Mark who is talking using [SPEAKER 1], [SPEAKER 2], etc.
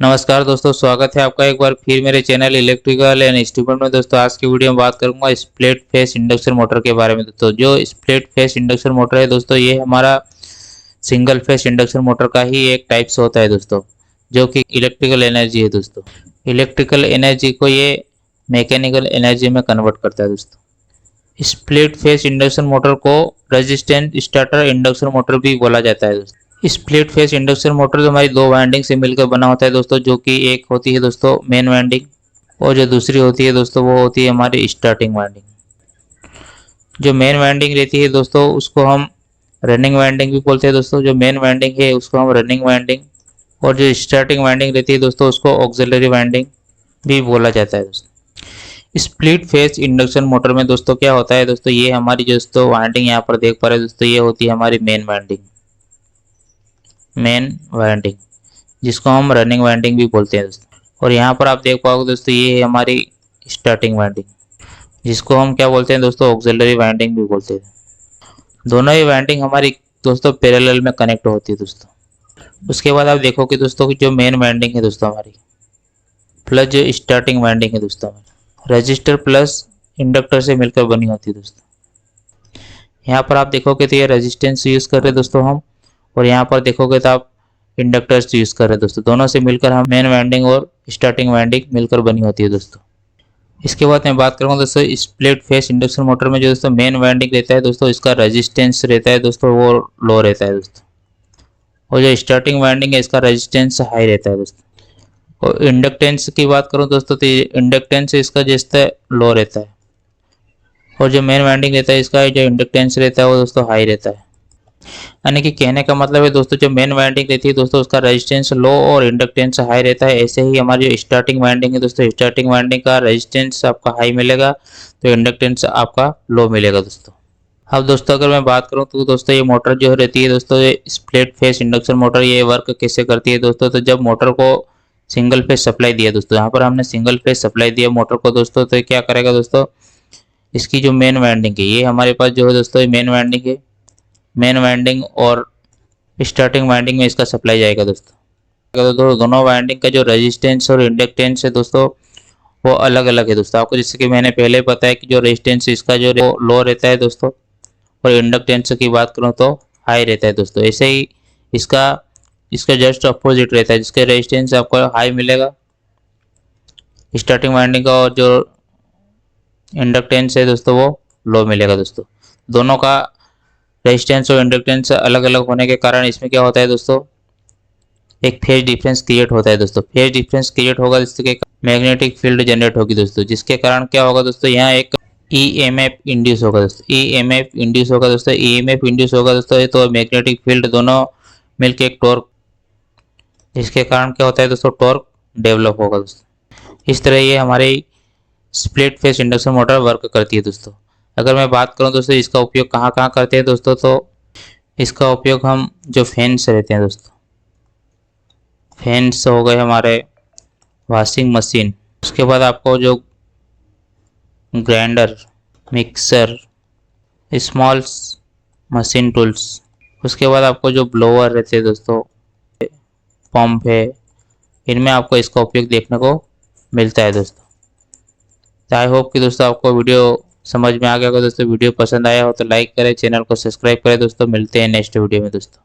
[SPEAKER 1] नमस्कार दोस्तों, स्वागत है आपका एक बार फिर मेरे चैनल इलेक्ट्रिकल एंड इंस्ट्रूमेंट में। दोस्तों आज की वीडियो में बात करूंगा स्प्लिट फेस इंडक्शन मोटर के बारे में। दोस्तों जो स्प्लिट फेस इंडक्शन मोटर है दोस्तों, ये हमारा सिंगल फेस इंडक्शन मोटर का ही एक टाइप से होता है दोस्तों, जो कि इलेक्ट्रिकल एनर्जी है दोस्तों। इलेक्ट्रिकल एनर्जी को ये मैकेनिकल एनर्जी में कन्वर्ट करता है दोस्तों। स्प्लिट फेस इंडक्शन मोटर को रेजिस्टेंट स्टार्टर इंडक्शन मोटर भी बोला जाता है दोस्तों। स्प्लिट फेस इंडक्शन मोटर हमारी दो वाइंडिंग से मिलकर बना होता है दोस्तों, जो कि एक होती है दोस्तों मेन वाइंडिंग, और जो दूसरी होती है दोस्तों वो होती है हमारी स्टार्टिंग वाइंडिंग। जो मेन वाइंडिंग रहती है दोस्तों उसको हम रनिंग वाइंडिंग भी बोलते हैं दोस्तों। जो मेन वाइंडिंग है उसको हम रनिंग वाइंडिंग, और जो स्टार्टिंग वाइंडिंग रहती है दोस्तों उसको ऑक्सिलरी वाइंडिंग भी बोला जाता है दोस्तों। स्प्लिट फेस इंडक्शन मोटर में दोस्तों क्या होता है दोस्तों, ये हमारी जो दोस्तों वाइंडिंग यहाँ पर देख पा रहे हैं दोस्तों, ये होती है हमारी मेन वाइंडिंग, जिसको हम रनिंग वाइंडिंग भी बोलते हैं दोस्तों। और यहाँ पर आप देख पाओगे दोस्तों, ये है हमारी स्टार्टिंग वाइंडिंग, जिसको हम क्या बोलते हैं दोस्तों, ऑक्सिलरी वाइंडिंग भी बोलते हैं। दोनों ही वाइंडिंग हमारी दोस्तों पैरेलल में कनेक्ट होती है दोस्तों। उसके बाद आप देखोगे दोस्तों कि जो मेन वाइंडिंग है दोस्तों हमारी, प्लस जो स्टार्टिंग वाइंडिंग है दोस्तों हमारी, रजिस्टर प्लस इंडक्टर से मिलकर बनी होती है दोस्तों। यहाँ पर आप देखोगे तो ये रेजिस्टेंस यूज कर रहे हैं दोस्तों हम, और यहाँ पर देखोगे तो आप इंडक्टर्स यूज कर रहे हैं दोस्तों। दोनों से मिलकर हम मेन वाइंडिंग और स्टार्टिंग वाइंडिंग मिलकर बनी होती है दोस्तों। इसके बाद मैं बात करूँगा दोस्तों स्प्लिट फेस इंडक्शन मोटर में जो दोस्तों मेन वाइंडिंग रहता है दोस्तों, इसका रेजिस्टेंस रहता है दोस्तों वो लो रहता है दोस्तों, और जो स्टार्टिंग वाइंडिंग है इसका रेजिस्टेंस हाई रहता है दोस्तों। और इंडक्टेंस की बात करूँ दोस्तों तो इंडक्टेंस इसका जैसे लो रहता है, और जो मेन वाइंडिंग रहता है इसका जो इंडक्टेंस रहता है वो दोस्तों हाई रहता है। यानी कि कहने का मतलब है दोस्तों, जो मेन वाइंडिंग रहती है दोस्तों उसका रेजिस्टेंस लो और इंडक्टेंस हाई रहता है। ऐसे ही हमारी जो स्टार्टिंग वाइंडिंग है दोस्तों, स्टार्टिंग वाइंडिंग का रेजिस्टेंस आपका हाई मिलेगा तो इंडक्टेंस आपका लो मिलेगा दोस्तों। अब दोस्तों अगर मैं बात करूं तो दोस्तों ये मोटर जो रहती है दोस्तों, ये स्प्लिट फेस इंडक्शन मोटर ये वर्क कैसे करती है दोस्तों। तो जब मोटर को सिंगल फेस सप्लाई दिया दोस्तों, यहाँ पर हमने सिंगल फेस सप्लाई दिया मोटर को दोस्तों, तो क्या करेगा दोस्तों, इसकी जो मेन वाइंडिंग है ये हमारे पास जो है दोस्तों मेन वाइंडिंग है, मेन वाइंडिंग और स्टार्टिंग वाइंडिंग में इसका सप्लाई जाएगा दोस्तों। तो दोनों वाइंडिंग का जो रेजिस्टेंस और इंडक्टेंस है दोस्तों वो अलग अलग है दोस्तों। आपको जैसे कि मैंने पहले बताया कि जो रेजिस्टेंस इसका जो लो रहता है दोस्तों, और इंडक्टेंस की बात करूँ तो हाई रहता है दोस्तों। ऐसे ही इसका इसका जस्ट अपोजिट रहता है, जिसका रेजिस्टेंस आपको हाई मिलेगा स्टार्टिंग वाइंडिंग का, और जो इंडक्टेंस है दोस्तों वो लो मिलेगा दोस्तों। दोनों का रेजिस्टेंस और इंडक्टेंस अलग अलग होने के कारण इसमें क्या होता है दोस्तों, एक फेज डिफरेंस क्रिएट होता है दोस्तों। फेज डिफरेंस क्रिएट होगा जिसके मैग्नेटिक फील्ड जनरेट होगी दोस्तों, जिसके कारण क्या होगा दोस्तों, यहाँ एक ईएमएफ इंड्यूस होगा दोस्तों। ईएमएफ इंड्यूस होगा दोस्तों, ईएमएफ इंड्यूस होगा दोस्तों, तो मैग्नेटिक फील्ड दोनों मिलकर एक टॉर्क, जिसके कारण क्या होता है दोस्तों, टॉर्क डेवलप होगा दोस्तों। इस तरह ये हमारी split phase induction motor work करती है दोस्तों। अगर मैं बात करूं दोस्तों इसका उपयोग कहाँ कहाँ करते हैं दोस्तों, तो इसका उपयोग हम जो फैंस रहते हैं दोस्तों, फैंस हो गए हमारे, वॉशिंग मशीन, उसके बाद आपको जो grinder, mixer, small machine tools, उसके बाद आपको जो ब्लोअर रहते हैं दोस्तों, पंप है, इनमें आपको इसका उपयोग देखने को मिलता है दोस्तों। तो आई होप कि दोस्तों आपको वीडियो समझ में आ गया होगा दोस्तों। वीडियो पसंद आया हो तो लाइक करें, चैनल को सब्सक्राइब करें दोस्तों। मिलते हैं नेक्स्ट वीडियो में दोस्तों।